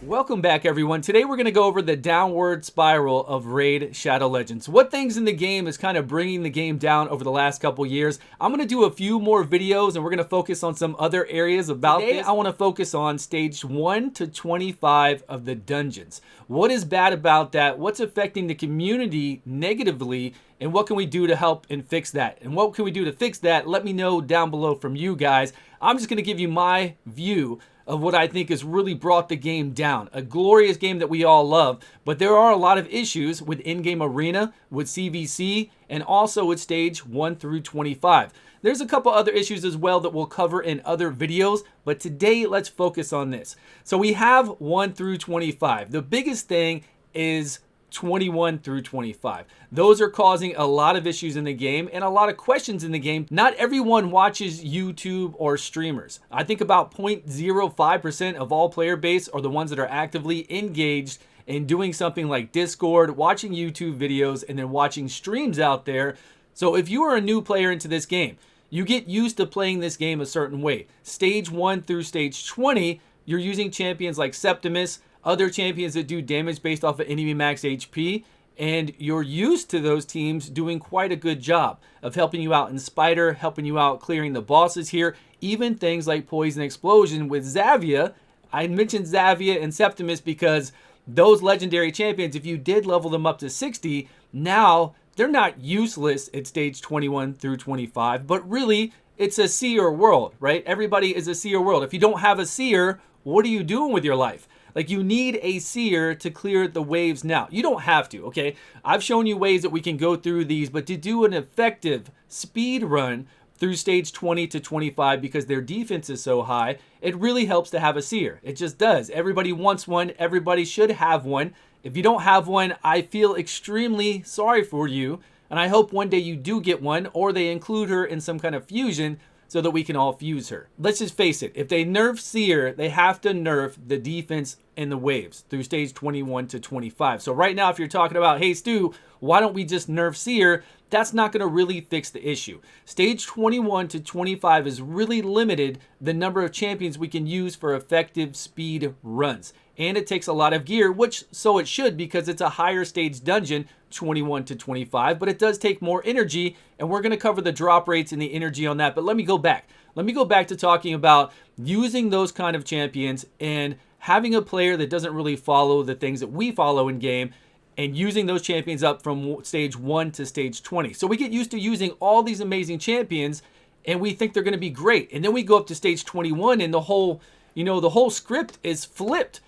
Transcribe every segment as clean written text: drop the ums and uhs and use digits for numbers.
Welcome back, everyone. Today we're going to go over the downward spiral of Raid Shadow Legends. What things in the game is kind of bringing the game down over the last couple years. I'm going to do a few more videos and we're going to focus on some other areas about Today, this. I want to focus on stage 1 to 25 of the dungeons. What is bad about that? What's affecting the community negatively? And what can we do to help and fix that? And what can we do to fix that? Let me know down below from you guys. I'm just going to give you my view of what I think has really brought the game down. A glorious game that we all love, but there are a lot of issues with in-game arena, with CVC, and also with stage 1 through 25. There's a couple other issues as well that we'll cover in other videos, but today let's focus on this. So we have 1 through 25. The biggest thing is 21 through 25. Those are causing a lot of issues in the game and a lot of questions in the game. Not everyone watches YouTube or streamers. I think about 0.05% of all player base are the ones that are actively engaged in doing something like Discord, watching YouTube videos, and then watching streams out there. So if you are a new player into this game, you get used to playing this game a certain way. Stage 1 through stage 20, you're using champions like Septimus, other champions that do damage based off of enemy max HP, and you're used to those teams doing quite a good job of helping you out in Spider, helping you out clearing the bosses here, even things like Poison Explosion with Xavia. I mentioned Xavia and Septimus because those legendary champions, if you did level them up to 60, now they're not useless at stage 21 through 25, but really it's a seer world, right? Everybody is a seer world. If you don't have a seer, what are you doing with your life? Like, you need a seer to clear the waves now. You don't have to, okay? I've shown you ways that we can go through these, but to do an effective speed run through stage 20 to 25 because their defense is so high, it really helps to have a seer. It just does. Everybody wants one. Everybody should have one. If you don't have one, I feel extremely sorry for you, and I hope one day you do get one or they include her in some kind of fusion so that we can all fuse her. Let's just face it, if they nerf Seer, they have to nerf the defense and the waves through stage 21 to 25. So right now, if you're talking about, hey Stu, why don't we just nerf Seer? That's not gonna really fix the issue. Stage 21 to 25 is really limited the number of champions we can use for effective speed runs. And it takes a lot of gear, which so it should because it's a higher stage dungeon, 21 to 25, but it does take more energy, and we're gonna cover the drop rates and the energy on that. But let me go back. Let me go back to talking about using those kind of champions and having a player that doesn't really follow the things that we follow in game and using those champions up from stage 1 to stage 20. So we get used to using all these amazing champions and we think they're gonna be great. And then we go up to stage 21 and the whole script is flipped.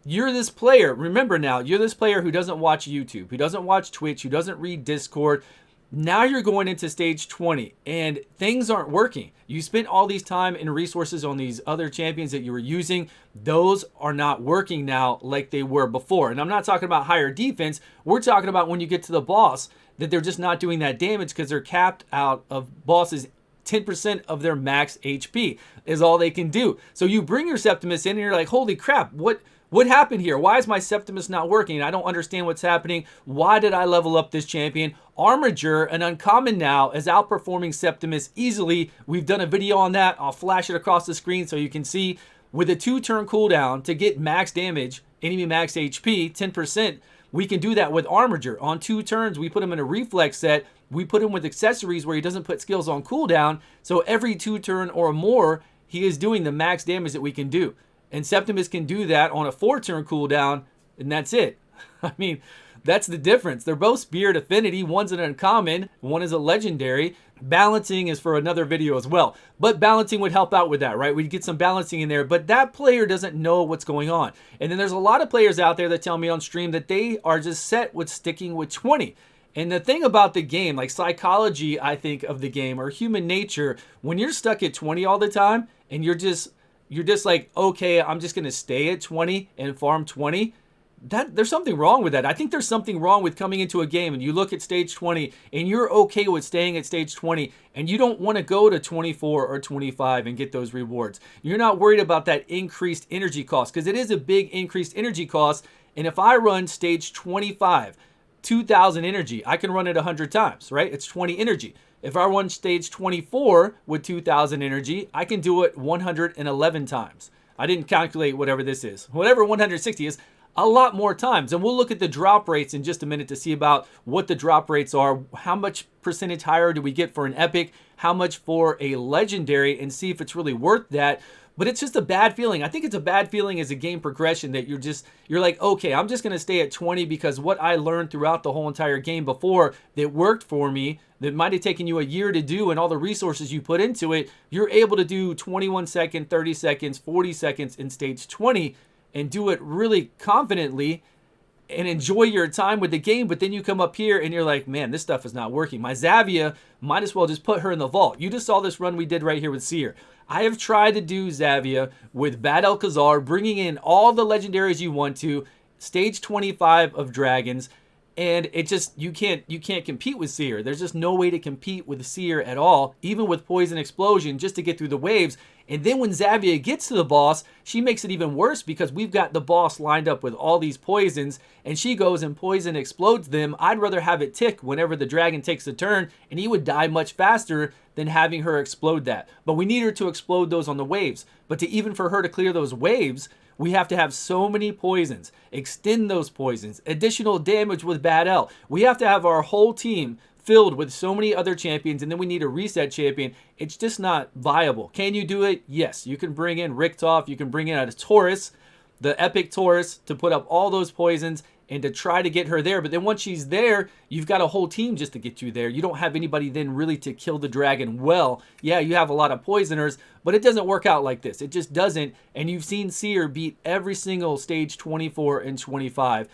You're this player, remember now, you're this player who doesn't watch YouTube, who doesn't watch Twitch, who doesn't read Discord. Now you're going into stage 20 and things aren't working. You spent all these time and resources on these other champions that you were using. Those are not working now like they were before. And I'm not talking about higher defense. We're talking about when you get to the boss that they're just not doing that damage because they're capped out of bosses. 10% of their max HP is all they can do. So you bring your Septimus in and you're like, holy crap, what happened here? Why is my Septimus not working? I don't understand what's happening. Why did I level up this champion? Armiger, an uncommon now, is outperforming Septimus easily. We've done a video on that. I'll flash it across the screen so you can see. With a 2-turn cooldown to get max damage, enemy max HP, 10%, we can do that with Armiger. On 2 turns, we put him in a reflex set. We put him with accessories where he doesn't put skills on cooldown. So every 2-turn or more, he is doing the max damage that we can do. And Septimus can do that on a 4-turn cooldown, and that's it. I mean, that's the difference. They're both Spirit Affinity. One's an uncommon, one is a legendary. Balancing is for another video as well. But balancing would help out with that, right? We'd get some balancing in there, but that player doesn't know what's going on. And then there's a lot of players out there that tell me on stream that they are just set with sticking with 20. And the thing about the game, like psychology, I think, of the game, or human nature, when you're stuck at 20 all the time, and you're just like, okay, I'm just gonna stay at 20 and farm 20. There's something wrong with that. I think there's something wrong with coming into a game and you look at stage 20 and you're okay with staying at stage 20 and you don't want to go to 24 or 25 and get those rewards. You're not worried about that increased energy cost because it is a big increased energy cost. And if I run stage 25, 2,000 energy, I can run it 100 times, right? It's 20 energy. If I run stage 24 with 2,000 energy, I can do it 111 times. I didn't calculate whatever this is. Whatever 160 is, a lot more times. And we'll look at the drop rates in just a minute to see about what the drop rates are. How much percentage higher do we get for an epic? How much for a legendary? And see if it's really worth that. But it's just a bad feeling. I think it's a bad feeling as a game progression that you're like, okay, I'm just going to stay at 20 because what I learned throughout the whole entire game before that worked for me, that might have taken you a year to do and all the resources you put into it, you're able to do 21 seconds, 30 seconds, 40 seconds in stage 20 and do it really confidently and enjoy your time with the game. But then you come up here and you're like, man, this stuff is not working. My Xavia, might as well just put her in the vault. You just saw this run we did right here with Seer. I have tried to do Xavia with Bad Alcazar, bringing in all the legendaries you want to, stage 25 of dragons, and it just, you can't compete with Seer. There's just no way to compete with Seer at all, even with Poison Explosion, just to get through the waves. And then when Xavia gets to the boss, she makes it even worse because we've got the boss lined up with all these poisons, and she goes and poison explodes them. I'd rather have it tick whenever the dragon takes a turn, and he would die much faster than having her explode that. But we need her to explode those on the waves. But even for her to clear those waves, we have to have so many poisons, extend those poisons, additional damage with Bad L. We have to have our whole team filled with so many other champions, and then we need a reset champion. It's just not viable. Can you do it? Yes. You can bring in Richtof. You can bring in a Taurus, the epic Taurus, to put up all those poisons and to try to get her there. But then once she's there, you've got a whole team just to get you there. You don't have anybody then really to kill the dragon well. Yeah, you have a lot of poisoners, but it doesn't work out like this. It just doesn't. And you've seen Seer beat every single stage 24 and 25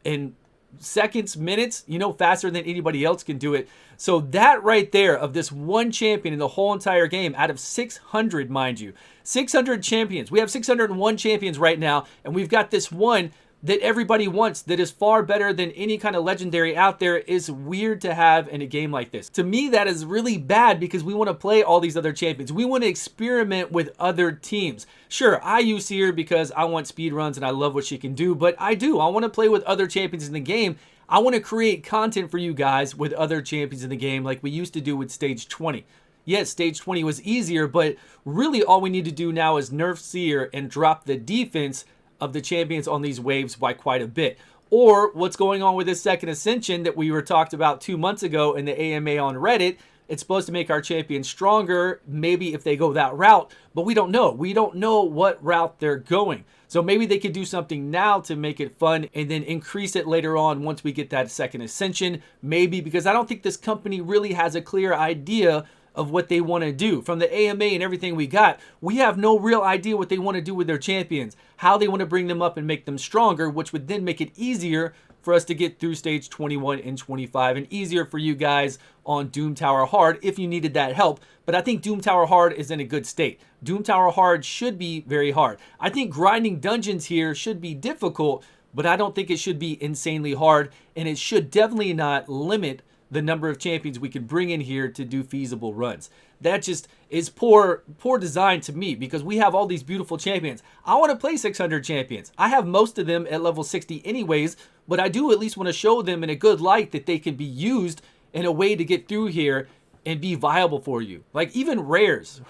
in seconds, minutes, faster than anybody else can do it. So that right there of this one champion in the whole entire game out of 600, mind you, 600 champions. We have 601 champions right now, and we've got this one that everybody wants that is far better than any kind of legendary out there is weird to have in a game like this. To me, that is really bad because we want to play all these other champions. We want to experiment with other teams. Sure, I use Seer because I want speed runs and I love what she can do, but I want to play with other champions in the game. I want to create content for you guys with other champions in the game like we used to do with stage 20. Yes, stage 20 was easier, but really all we need to do now is nerf Seer and drop the defense of the champions on these waves by quite a bit. Or what's going on with this second ascension that we were talked about 2 months ago in the AMA on Reddit. It's supposed to make our champions stronger, maybe if they go that route, but we don't know. We don't know what route they're going. So maybe they could do something now to make it fun and then increase it later on once we get that second ascension. Maybe, because I don't think this company really has a clear idea of what they want to do. From the AMA and everything we got, we have no real idea what they want to do with their champions, how they want to bring them up and make them stronger, which would then make it easier for us to get through stage 21 and 25 and easier for you guys on Doom Tower Hard if you needed that help. But I think Doom Tower Hard is in a good state. Doom Tower Hard should be very hard. I think grinding dungeons here should be difficult, but I don't think it should be insanely hard, and it should definitely not limit the number of champions we can bring in here to do feasible runs. That just is poor design to me because we have all these beautiful champions. I want to play 600 champions. I have most of them at level 60 anyways, but I do at least want to show them in a good light that they can be used in a way to get through here and be viable for you. Like even rares.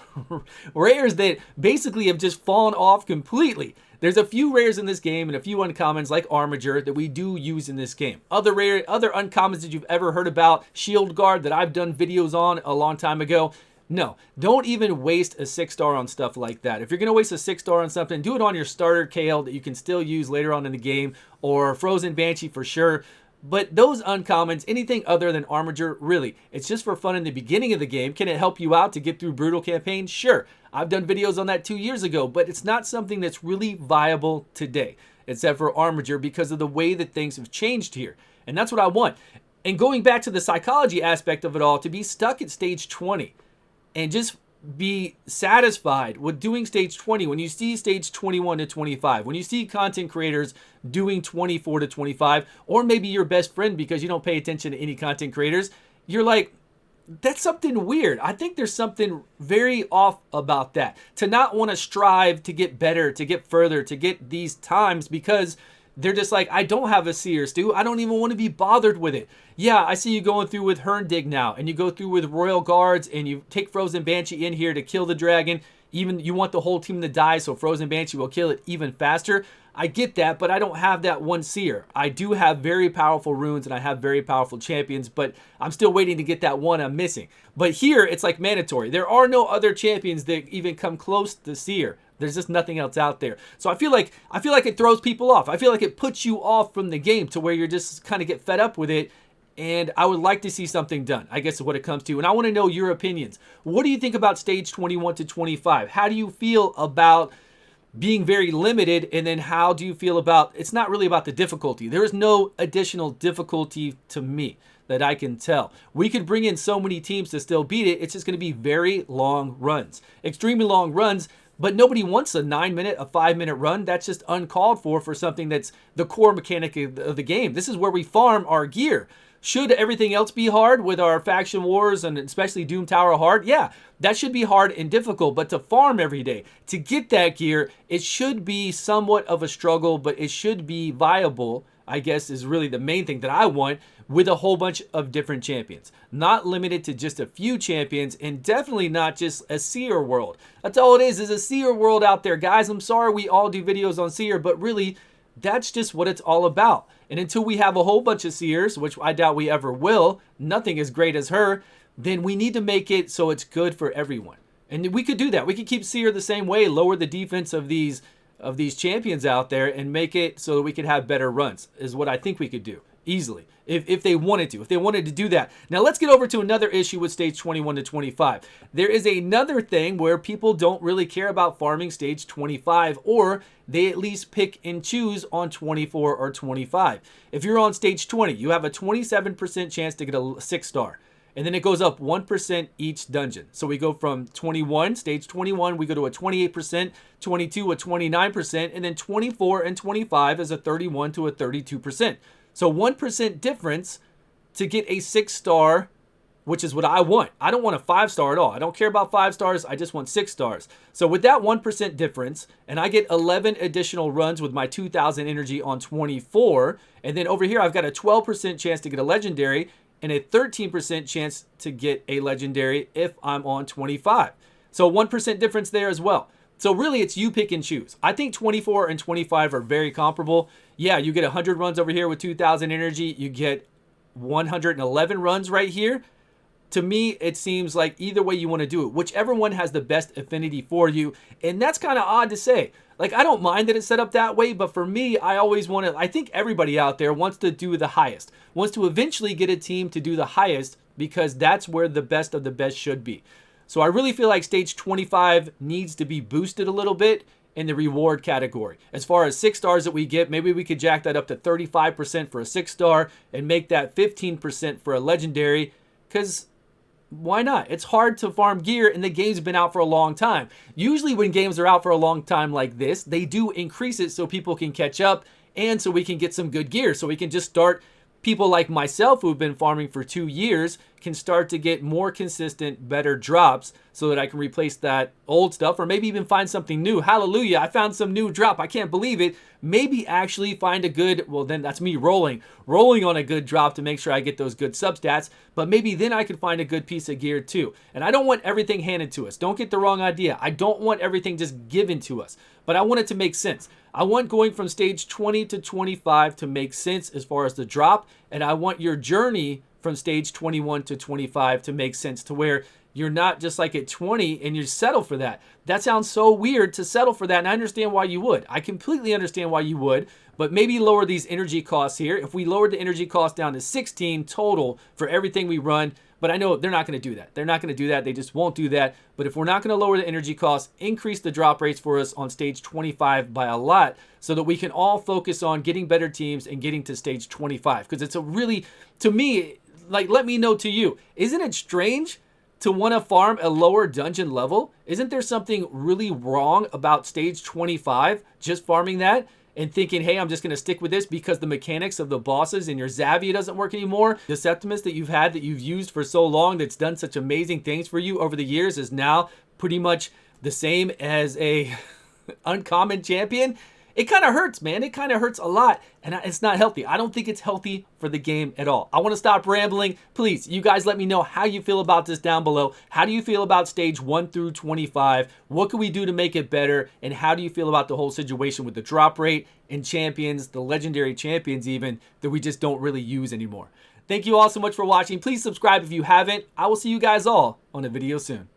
Rares that basically have just fallen off completely. There's a few rares in this game and a few uncommons like Armiger that we do use in this game. Other uncommons that you've ever heard about, Shield Guard that I've done videos on a long time ago. No, don't even waste a 6-star on stuff like that. If you're going to waste a 6-star on something, do it on your starter KL that you can still use later on in the game, or Frozen Banshee for sure. But those uncommons, anything other than Armiger, really, it's just for fun in the beginning of the game. Can it help you out to get through brutal campaigns? Sure. I've done videos on that 2 years ago, but it's not something that's really viable today, except for Armiger because of the way that things have changed here. And that's what I want. And going back to the psychology aspect of it all, to be stuck at stage 20 and just be satisfied with doing stage 20 when you see stage 21 to 25, when you see content creators doing 24 to 25, or maybe your best friend because you don't pay attention to any content creators, you're like, that's something weird. I think there's something very off about that. To not want to strive to get better, to get further, to get these times because they're just like, I don't have a Seer, Stu. I don't even want to be bothered with it. Yeah, I see you going through with Herndig now, and you go through with Royal Guards, and you take Frozen Banshee in here to kill the dragon. Even you want the whole team to die, so Frozen Banshee will kill it even faster. I get that, but I don't have that one seer. I do have very powerful runes and I have very powerful champions, but I'm still waiting to get that one I'm missing. But here, it's like mandatory. There are no other champions that even come close to seer. There's just nothing else out there. So I feel like it throws people off. I feel like it puts you off from the game to where you're just kind of get fed up with it. And I would like to see something done, I guess is what it comes to. And I want to know your opinions. What do you think about stage 21 to 25? How do you feel about being very limited? And then how do you feel about, it's not really about the difficulty. There is no additional difficulty to me that I can tell. We could bring in so many teams to still beat it. It's just going to be very long runs, extremely long runs. But nobody wants a 9-minute, a 5-minute run. That's just uncalled for something that's the core mechanic of the game. This is where we farm our gear. Should everything else be hard with our faction wars and especially Doom Tower hard? Yeah, that should be hard and difficult. But to farm every day, to get that gear, it should be somewhat of a struggle, but it should be viable, I guess, is really the main thing that I want, with a whole bunch of different champions. Not limited to just a few champions, and definitely not just a seer world. That's all it is a seer world out there, guys. I'm sorry we all do videos on seer, but really, that's just what it's all about. And until we have a whole bunch of seers, which I doubt we ever will, nothing as great as her, then we need to make it so it's good for everyone. And we could do that. We could keep seer the same way, lower the defense of these champions out there, and make it so that we could have better runs, is what I think we could do easily if they wanted to do that. Now let's get over to another issue with stage 21 to 25. There is another thing where people don't really care about farming stage 25, or they at least pick and choose on 24 or 25. If you're on stage 20, you have a 27% chance to get a 6-star. And then it goes up 1% each dungeon. So we go from 21, stage 21, we go to a 28%, 22 a 29%, and then 24 and 25 is a 31 to a 32%. So 1% difference to get a 6-star, which is what I want. I don't want a 5-star at all. I don't care about 5 stars. I just want 6 stars. So with that 1% difference, and I get 11 additional runs with my 2,000 energy on 24, and then over here I've got a 12% chance to get a legendary, and a 13% chance to get a legendary if I'm on 25. So 1% difference there as well. So really, it's you pick and choose. I think 24 and 25 are very comparable. Yeah, you get 100 runs over here with 2,000 energy. You get 111 runs right here. To me, it seems like either way you want to do it, whichever one has the best affinity for you. And that's kind of odd to say. Like, I don't mind that it's set up that way, but for me, I always want to, I think everybody out there wants to do the highest, wants to eventually get a team to do the highest, because that's where the best of the best should be. So I really feel like stage 25 needs to be boosted a little bit in the reward category. As far as 6 stars that we get, maybe we could jack that up to 35% for a 6-star and make that 15% for a legendary, because why not? It's hard to farm gear and the game's been out for a long time. Usually when games are out for a long time like this, they do increase it so people can catch up and so we can get some good gear. So we can just start, people like myself who've been farming for 2 years can start to get more consistent, better drops so that I can replace that old stuff or maybe even find something new. Hallelujah, I found some new drop. I can't believe it. Maybe actually find a good, well then that's me rolling on a good drop to make sure I get those good substats, but maybe then I could find a good piece of gear too. And I don't want everything handed to us. Don't get the wrong idea. I don't want everything just given to us, but I want it to make sense. I want going from stage 20 to 25 to make sense as far as the drop, and I want your journey from stage 21 to 25 to make sense, to where you're not just like at 20 and you settle for that. That sounds so weird to settle for that, and I understand why you would. I completely understand why you would, but maybe lower these energy costs here. If we lowered the energy cost down to 16 total for everything we run, but I know they're not going to do that. They're not going to do that. They just won't do that. But if we're not going to lower the energy costs, increase the drop rates for us on stage 25 by a lot so that we can all focus on getting better teams and getting to stage 25. Because it's a really, to me, like, let me know to you, isn't it strange to want to farm a lower dungeon level? Isn't there something really wrong about stage 25, just farming that and thinking, hey, I'm just going to stick with this because the mechanics of the bosses and your Xavia doesn't work anymore? The Septimus that you've had, that you've used for so long, that's done such amazing things for you over the years, is now pretty much the same as a uncommon champion. it kind of hurts, man. It kind of hurts a lot, and it's not healthy. I don't think it's healthy for the game at all. I want to stop rambling. Please, you guys let me know how you feel about this down below. How do you feel about stage 1 through 25? What can we do to make it better? And how do you feel about the whole situation with the drop rate and champions, the legendary champions even, that we just don't really use anymore? Thank you all so much for watching. Please subscribe if you haven't. I will see you guys all on a video soon.